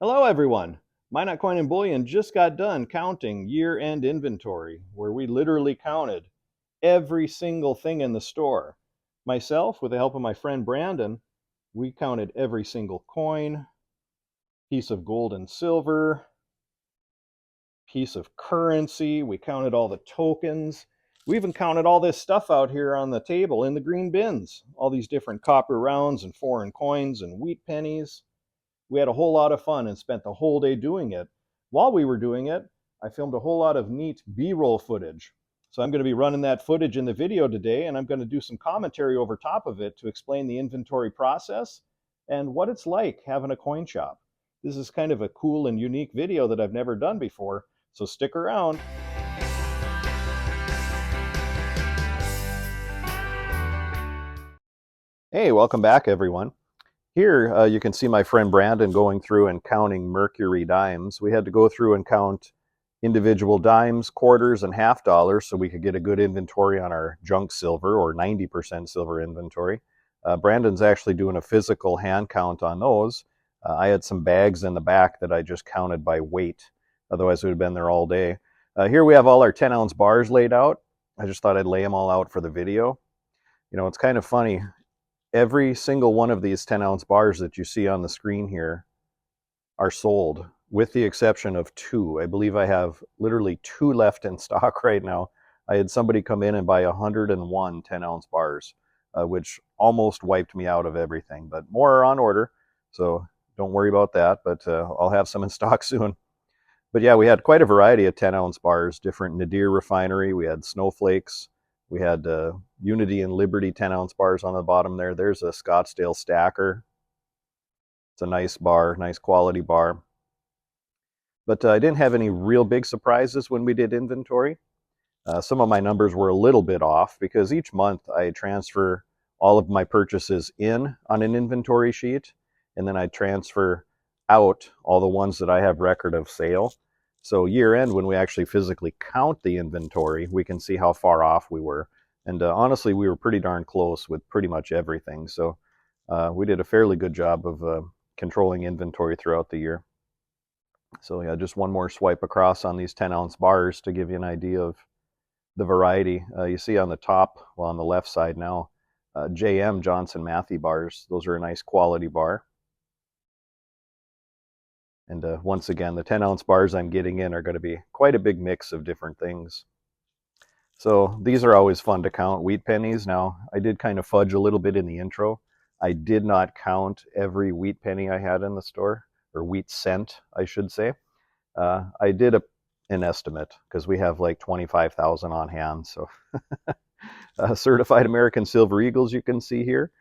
Hello, everyone. Minotcoin and Bullion just got done counting year-end inventory, where we literally counted every single thing in the store. Myself, with the help of my friend Brandon, we counted every single coin, piece of gold and silver, piece of currency. We counted all the tokens. We even counted all this stuff out here on the table in the green bins, all these different copper rounds and foreign coins and wheat pennies. We had a whole lot of fun and spent the whole day doing it. While we were doing it, I filmed a whole lot of neat B-roll footage. So I'm going to be running that footage in the video today, and I'm going to do some commentary over top of it to explain the inventory process and what it's like having a coin shop. This is kind of a cool and unique video that I've never done before, so stick around. Hey, welcome back, everyone. Here you can see my friend Brandon going through and counting Mercury dimes. We had to go through and count individual dimes, quarters, and half dollars so we could get a good inventory on our junk silver or 90% silver inventory. Brandon's actually doing a physical hand count on those. I had some bags in the back that I just counted by weight. Otherwise, we would have been there all day. Here we have all our 10-ounce bars laid out. I just thought I'd lay them all out for the video. You know, it's kind of funny. Every single one of these 10-ounce bars that you see on the screen here are sold, with the exception of two. I believe I have literally two left in stock right now. I had somebody come in and buy 101 10-ounce bars, which almost wiped me out of everything. But more are on order, so don't worry about that. But I'll have some in stock soon. But yeah, we had quite a variety of 10-ounce bars, different Nadir refinery. We had snowflakes. We had Unity and Liberty 10-ounce bars on the bottom there. There's a Scottsdale Stacker. It's a nice bar, nice quality bar. But I didn't have any real big surprises when we did inventory. Some of my numbers were a little bit off because each month I transfer all of my purchases in on an inventory sheet, and then I transfer out all the ones that I have record of sale. So year end, when we actually physically count the inventory, we can see how far off we were. And honestly, we were pretty darn close with pretty much everything. So we did a fairly good job of controlling inventory throughout the year. So yeah, just one more swipe across on these 10-ounce bars to give you an idea of the variety. You see on the top, well, on the left side now, JM Johnson Matthey bars. Those are a nice quality bar. And once again, the 10-ounce bars I'm getting in are going to be quite a big mix of different things. So these are always fun to count, wheat pennies. Now, I did kind of fudge a little bit in the intro. I did not count every wheat penny I had in the store, or wheat cent, I should say. I did an estimate because we have like 25,000 on hand. So certified American Silver Eagles you can see here.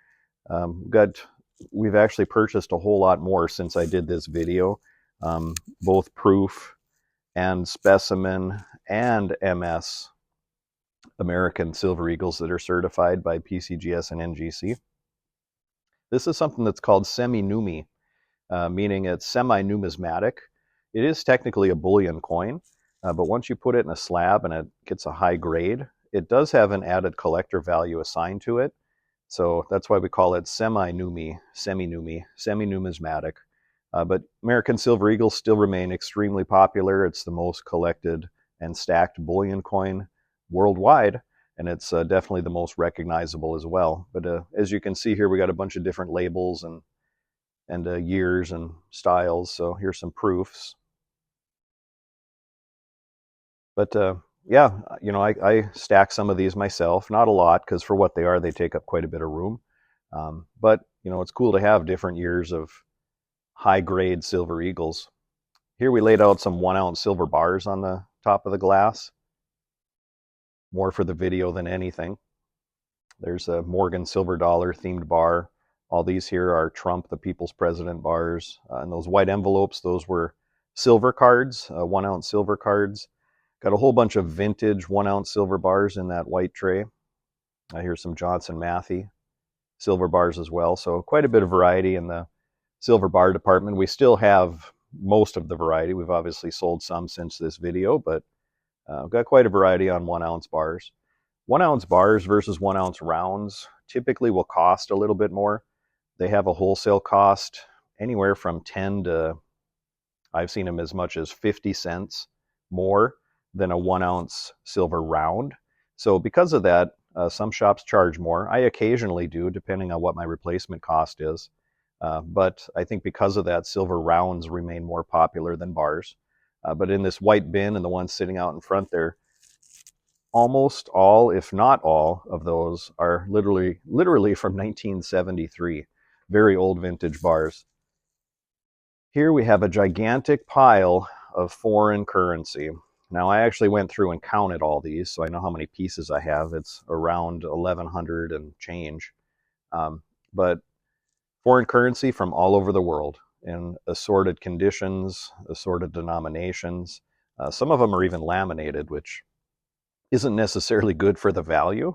We've actually purchased a whole lot more since I did this video. Both proof and specimen and MS American Silver Eagles that are certified by PCGS and NGC. This is something that's called semi-numi, meaning it's semi-numismatic. It is technically a bullion coin, but once you put it in a slab and it gets a high grade, it does have an added collector value assigned to it. So that's why we call it semi-numi, semi-numismatic. But American Silver Eagles still remain extremely popular. It's the most collected and stacked bullion coin worldwide, and it's definitely the most recognizable as well. But as you can see here, we got a bunch of different labels and years and styles. So here's some proofs. But yeah, you know, I stack some of these myself, not a lot, because for what they are, they take up quite a bit of room. But you know, it's cool to have different years of high-grade silver eagles. Here we laid out some 1-ounce silver bars on the top of the glass, more for the video than anything. There's a Morgan silver dollar themed bar. All these here are Trump, the People's President bars. And those white envelopes, those were silver cards, 1-ounce silver cards. Got a whole bunch of vintage 1-ounce silver bars in that white tray. Here's some Johnson Matthey silver bars as well. So quite a bit of variety in the silver bar department. We still have most of the variety. We've obviously sold some since this video, but we've got quite a variety on 1-ounce bars. 1-ounce bars versus 1-ounce rounds typically will cost a little bit more. They have a wholesale cost anywhere from $10 to I've seen them as much as 50 cents more than a 1-ounce silver round. So because of that, some shops charge more. I occasionally do, depending on what my replacement cost is. But I think because of that, silver rounds remain more popular than bars. But in this white bin and the one sitting out in front there, almost all, if not all, of those are literally from 1973. Very old vintage bars. Here we have a gigantic pile of foreign currency. Now I actually went through and counted all these, so I know how many pieces I have. It's around 1,100 and change. But foreign currency from all over the world in assorted conditions, assorted denominations. Some of them are even laminated, which isn't necessarily good for the value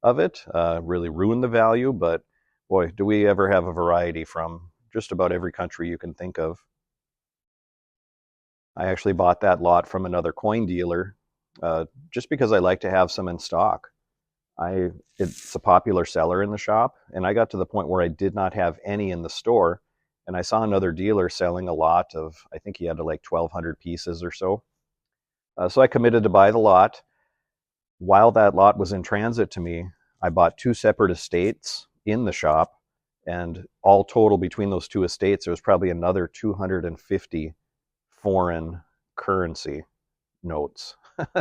of it, really ruin the value, but boy, do we ever have a variety from just about every country you can think of. I actually bought that lot from another coin dealer just because I like to have some in stock. It's a popular seller in the shop, and I got to the point where I did not have any in the store, and I saw another dealer selling a lot of, I think he had like 1,200 pieces or so. So I committed to buy the lot. While that lot was in transit to me, I bought 2 separate estates in the shop, and all total between those 2 estates, there was probably another 250 foreign currency notes.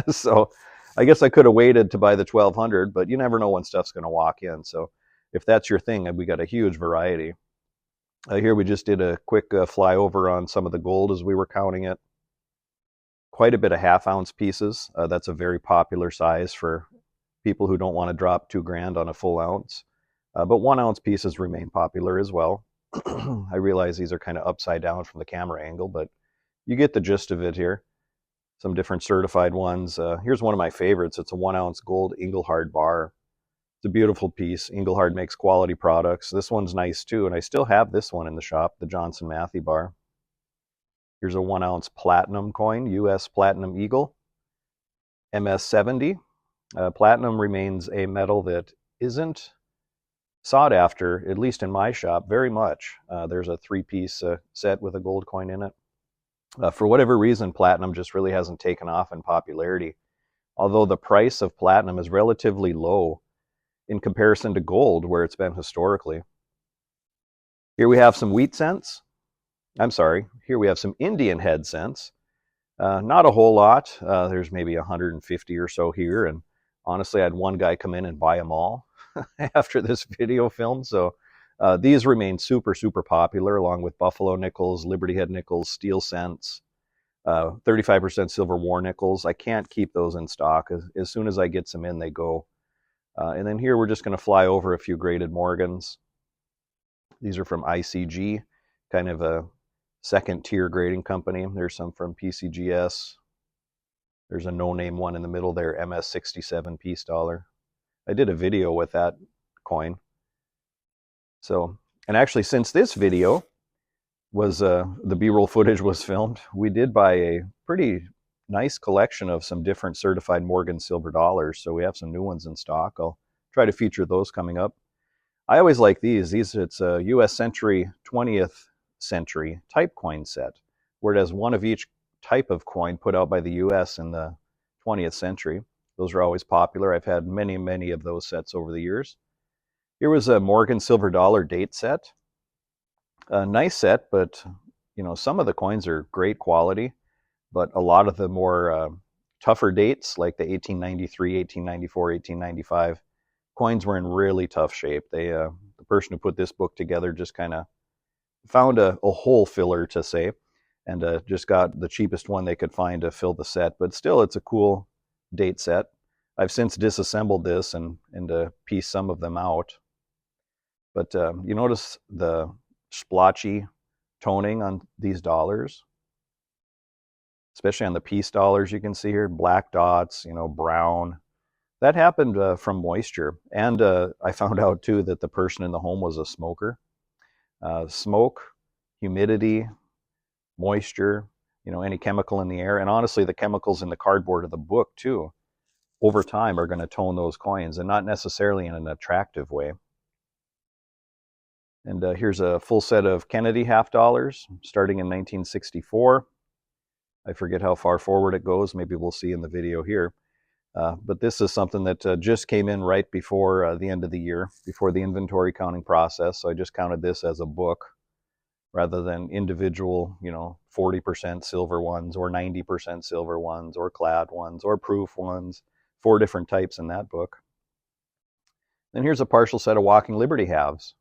So I guess I could have waited to buy the 1,200, but you never know when stuff's going to walk in. So if that's your thing, we got a huge variety. Here we just did a quick flyover on some of the gold as we were counting it. Quite a bit of half-ounce pieces. That's a very popular size for people who don't want to drop $2,000 on a full ounce. But 1-ounce pieces remain popular as well. I realize these are kind of upside down from the camera angle, but you get the gist of it here. Some different certified ones. Here's one of my favorites. It's a 1-ounce gold Engelhard bar. It's a beautiful piece. Engelhard makes quality products. This one's nice too, and I still have this one in the shop, the Johnson Matthey bar. Here's a 1-ounce platinum coin, US Platinum Eagle, MS 70. Platinum remains a metal that isn't sought after, at least in my shop, very much. There's a 3-piece set with a gold coin in it. For whatever reason, platinum just really hasn't taken off in popularity, although the price of platinum is relatively low in comparison to gold, where it's been historically. Here we have some wheat cents. Here we have some Indian head cents. Not a whole lot. There's maybe 150 or so here, and honestly, I had one guy come in and buy them all after this video film, so these remain super, super popular, along with buffalo nickels, Liberty head nickels, steel cents, 35% silver war nickels. I can't keep those in stock. As soon as I get some in, they go. And then here we're just going to fly over a few graded Morgans. These are from ICG, kind of a second-tier grading company. There's some from PCGS. There's a no-name one in the middle there, MS67 piece dollar. I did a video with that coin. So, and actually, since this video was, the B-roll footage was filmed, we did buy a pretty nice collection of some different certified Morgan silver dollars. So we have some new ones in stock. I'll try to feature those coming up. I always like these. It's a US Century 20th century type coin set, where it has one of each type of coin put out by the US in the 20th century. Those are always popular. I've had many, many of those sets over the years. Here was a Morgan silver dollar date set. A nice set, but you know, some of the coins are great quality, but a lot of the more tougher dates, like the 1893, 1894, 1895 coins, were in really tough shape. The person who put this book together just kind of found a hole filler, to say, and just got the cheapest one they could find to fill the set. But still, it's a cool date set. I've since disassembled this and pieced some of them out. But you notice the splotchy toning on these dollars, especially on the piece dollars. You can see here black dots, you know, brown. That happened from moisture. And I found out too that the person in the home was a smoker. Smoke, humidity, moisture, you know, any chemical in the air, and honestly the chemicals in the cardboard of the book too, over time are going to tone those coins, and not necessarily in an attractive way. And here's a full set of Kennedy half dollars starting in 1964. I forget how far forward it goes. Maybe we'll see in the video here. But this is something that just came in right before the end of the year, before the inventory counting process. So I just counted this as a book rather than individual, 40% silver ones or 90% silver ones or clad ones or proof ones, 4 different types in that book. Then here's a partial set of Walking Liberty halves.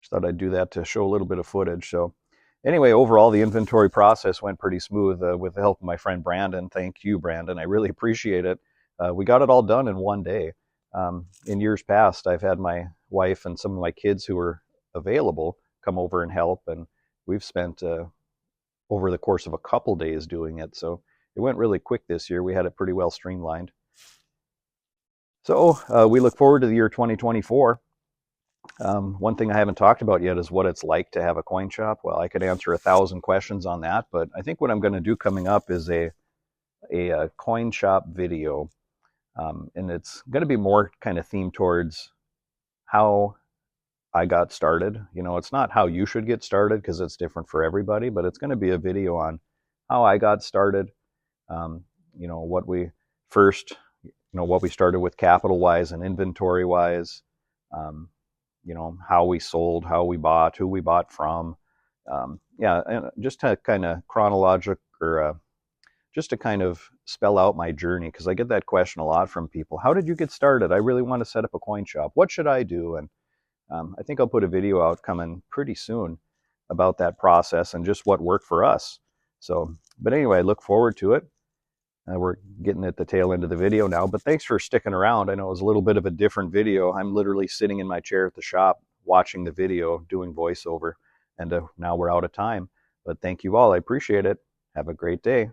Just thought I'd do that to show a little bit of footage. So anyway, overall, the inventory process went pretty smooth with the help of my friend Brandon. Thank you, Brandon. I really appreciate it. We got it all done in one day. In years past, I've had my wife and some of my kids who were available come over and help, and we've spent over the course of a couple days doing it. So it went really quick this year. We had it pretty well streamlined. So we look forward to the year 2024. One thing I haven't talked about yet is what it's like to have a coin shop. Well, I could answer 1,000 questions on that, but I think what I'm going to do coming up is a coin shop video, and it's going to be more kind of themed towards how I got started. It's not how you should get started because it's different for everybody, but it's going to be a video on how I got started. What we first, what we started with capital wise and inventory wise. How we sold, how we bought, who we bought from. And just to kind of chronological, or just to kind of spell out my journey, because I get that question a lot from people. How did you get started? I really want to set up a coin shop. What should I do? And I think I'll put a video out coming pretty soon about that process and just what worked for us. But anyway, I look forward to it. We're getting at the tail end of the video now, but thanks for sticking around. I know it was a little bit of a different video. I'm literally sitting in my chair at the shop watching the video, doing voiceover, and now we're out of time. But thank you all. I appreciate it. Have a great day.